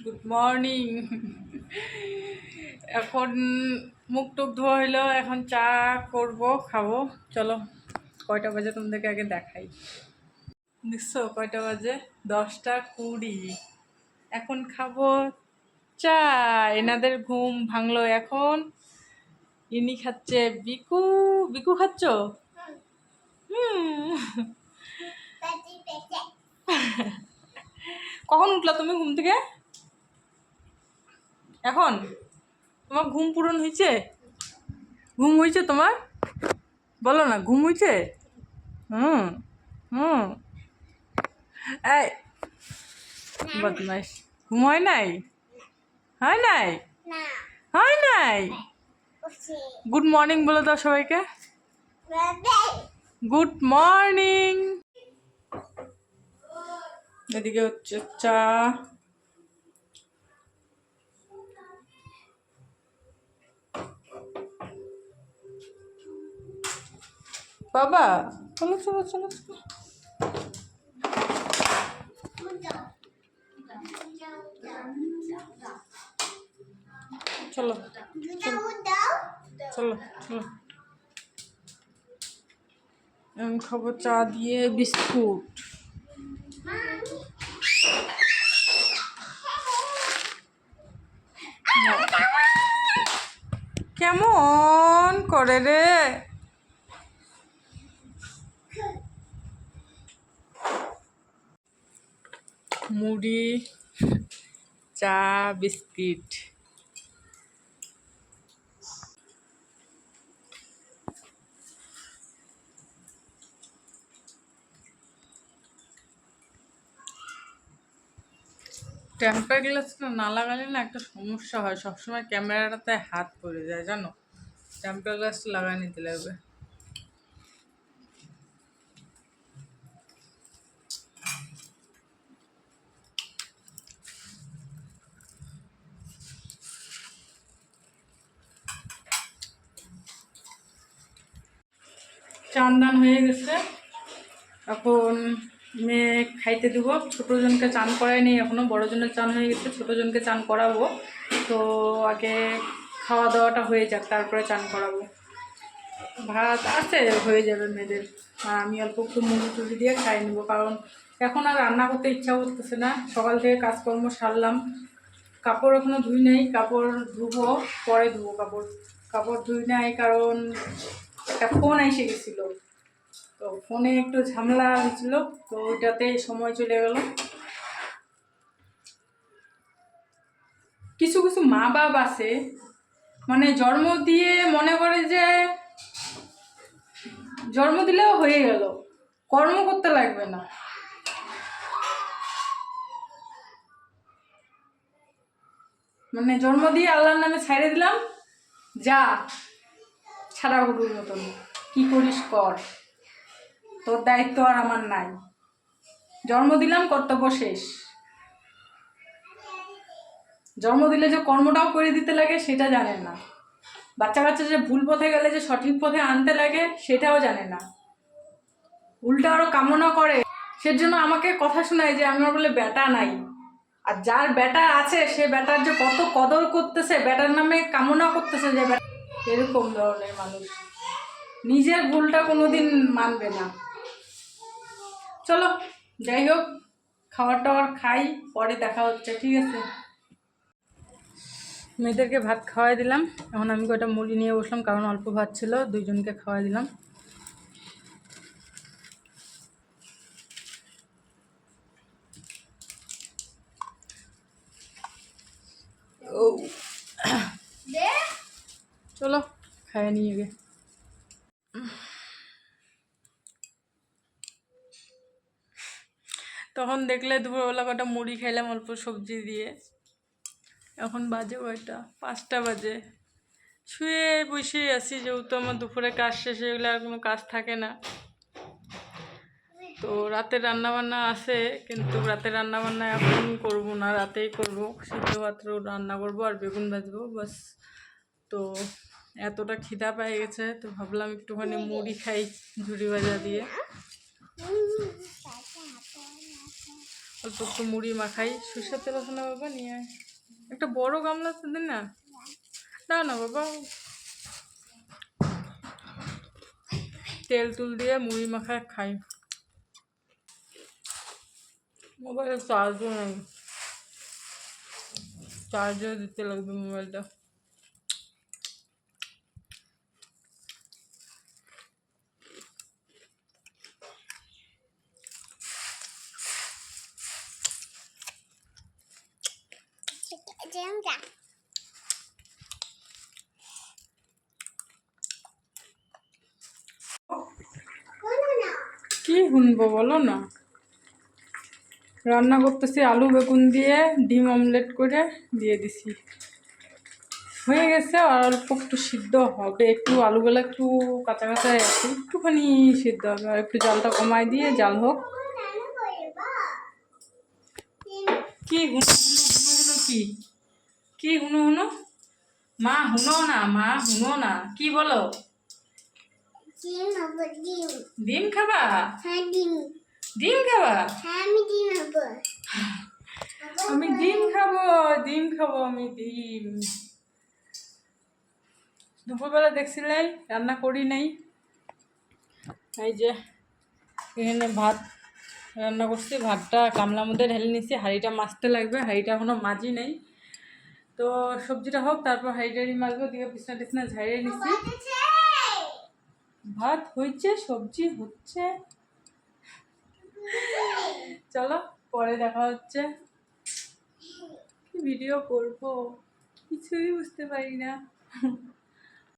Good morning. এখন মুখ টুক ধোয়া হইলো, এখন চা করব, খাবো। চলো কয়টা বাজে তোমাদেরকে আগে দেখাই। দেখছো কয়টা বাজে? 10টা 20। এখন খাবো চা। এনাদের ঘুম ভাঙলো এখন। ইনি খাচ্ছে বিকু। বিকু খাচ্ছ? হুম। কখন উঠলা তুমি ঘুম থেকে? এখন তোমার ঘুম পূরণ হয়েছে? ঘুম হয়েছে তোমার? বলো না ঘুম হয়েছে? হুম হুম। এই বদমাইশ। ঘুম হয় নাই? হয় নাই? হয় নাই? গুড মর্নিং বলে দাও সবাইকে। Good morning. এদিকে হচ্ছে চা। বাবা চলো চলো চলো চলো। চলো চলো চলো। আমি খাবো চা দিয়ে বিস্কুট। কেমন করে রে? মুড়ি, চা, বিস্কিট। টেম্পার গ্লাসটা না লাগালে না একটা সমস্যা হয়, সবসময় ক্যামেরাটাতে হাত পড়ে যায় জানো। টেম্পার গ্লাসটা লাগাই নিতে লাগবে। চান দান হয়ে গেছে, এখন মেয়ে খাইতে দিব। ছোটোজনকে চান করাই নেই এখনও, বড়জনের চান হয়ে গেছে, ছোটোজনকে চান করাবো। তো আগে খাওয়া দাওয়াটা হয়ে যাক, তারপরে চান করাবো। ভাত আছে, হয়ে যাবে মেয়েদের। আর আমি অল্প একটু মুড়ি টুড়ি দিয়ে খাই নেবো, কারণ এখন আর রান্না করতে ইচ্ছা করতেছে না। সকাল থেকে কাজকর্ম সারলাম, কাপড় এখনো ধুই নেই, কাপড় ধুবো, পরে ধুবো কাপড়। কাপড় ধুই নাই কারণ একটা ফোন এসে গেছিলো, তো ফোনে একটু ঝামেলা হয়েছিল, তো ওইটাতে সময় চলে গেল। কিছু কিছু মা বাপ আছে, মানে জন্ম দিয়ে মনে করে যে জন্ম দিলেও হয়ে গেল, কর্ম করতে লাগবে না। মানে জন্ম দিয়ে আল্লাহর নামে ছাইড়ে দিলাম, যা ছাড়া গরুর মতন কি করিস কর, তোর দায়িত্ব আর আমার নাই। জন্ম দিলাম, কর্তব্য শেষ। জন্ম দিলে যে কর্মটাও করে দিতে লাগে সেটা জানে না। বাচ্চা কাচ্চা যে ভুল পথে গেলে যে সঠিক পথে আনতে লাগে সেটাও জানে না, উল্টা আরো কামনা করে। সেজন্য আমাকে কথা শোনায় যে আমার বলে বেটা নাই। আর যার বেটা আছে সে বেটার যে কত কদর করতেছে, বেটার নামে কামনা করতেছে যে এরকম ধরনের মানুষ নিজের ভুলটা কোনোদিন মানবে না। চলো যাই হোক, খাবার টাবার খাই, পরে দেখা হচ্ছে, ঠিক আছে। মেয়েদেরকে ভাত খাওয়াই দিলাম, এখন আমি কয়টা মুড়ি নিয়ে বসলাম, কারণ অল্প ভাত ছিল, দুইজনকে খাওয়াই দিলাম। ও চলো খাইয়ে নিয়ে গে। তখন দেখলে দুপুরবেলা কটা মুড়ি খাইলাম অল্প সবজি দিয়ে। এখন বাজে কয়টা? 5টা বাজে। শুয়ে বসেই আছি, যেহেতু আমার দুপুরে কাজ শেষ হয়ে গেলে আর কোনো কাজ থাকে না। তো রাতে রান্নাবান্না আছে, কিন্তু রাতে রান্নাবান্না এখন করব না, রাতেই করব। সিদ্ধ পাত্র রান্না করব আর বেগুন ভাজবো বাস। তো এতটা খিদা পেয়ে গেছে, তো ভাবলাম একটুখানি মুড়ি খাই ঝুড়ি ভাজা দিয়ে। অল্প একটু মুড়ি মাখাই। সরষের তেল আছে না বাবা? নিয়ে আয়। একটা বড় গামলা তো দিন না। না না বাবা, তেল তুল দিয়ে মুড়ি মাখায় খাই। মোবাইলে চার্জও নেই, চার্জও দিতে লাগবে মোবাইলটা। কি শুনবো বলো না? রান্না করতেছি আলু বেগুন দিয়ে, ডিম অমলেট করে দিয়ে দিছি। হয়ে গেছে, আর অল্প একটু সিদ্ধ হবে। একটু আলুগুলো একটু কাঁচা কাঁচা আছে, একটুখানি সিদ্ধ হবে। আর একটু জালটা কমাই দিয়ে জাল হোক। কি হুনো হুনো হুনো কি কি হুনো হুনো? মা হুনো না, মা হুনো না, কি বলো? ডিম খাবা? ডিম খাবা? আমি ডিম খাবো, ডিম খাবো, আমি ডিম। দুপুরবেলা দেখছিলে রান্না করি নাই। এই যে এখানে ভাত রান্না করছি, ভাতটা গামলার মধ্যে ঢেলে নিচ্ছি। হাঁড়িটা মাজতে লাগবে, হাঁড়িটা এখনো মাজি নেই। তো সবজিটা হোক, তারপর হাঁড়িটারি মাজবো। দিয়ে বিছনা টিছনা ঝাড়িয়ে নিচ্ছি। ভাত হয়েছে, সবজি হচ্ছে। চলো পরে দেখা হচ্ছে। কি ভিডিও করবো কিছুই বুঝতে পারি না।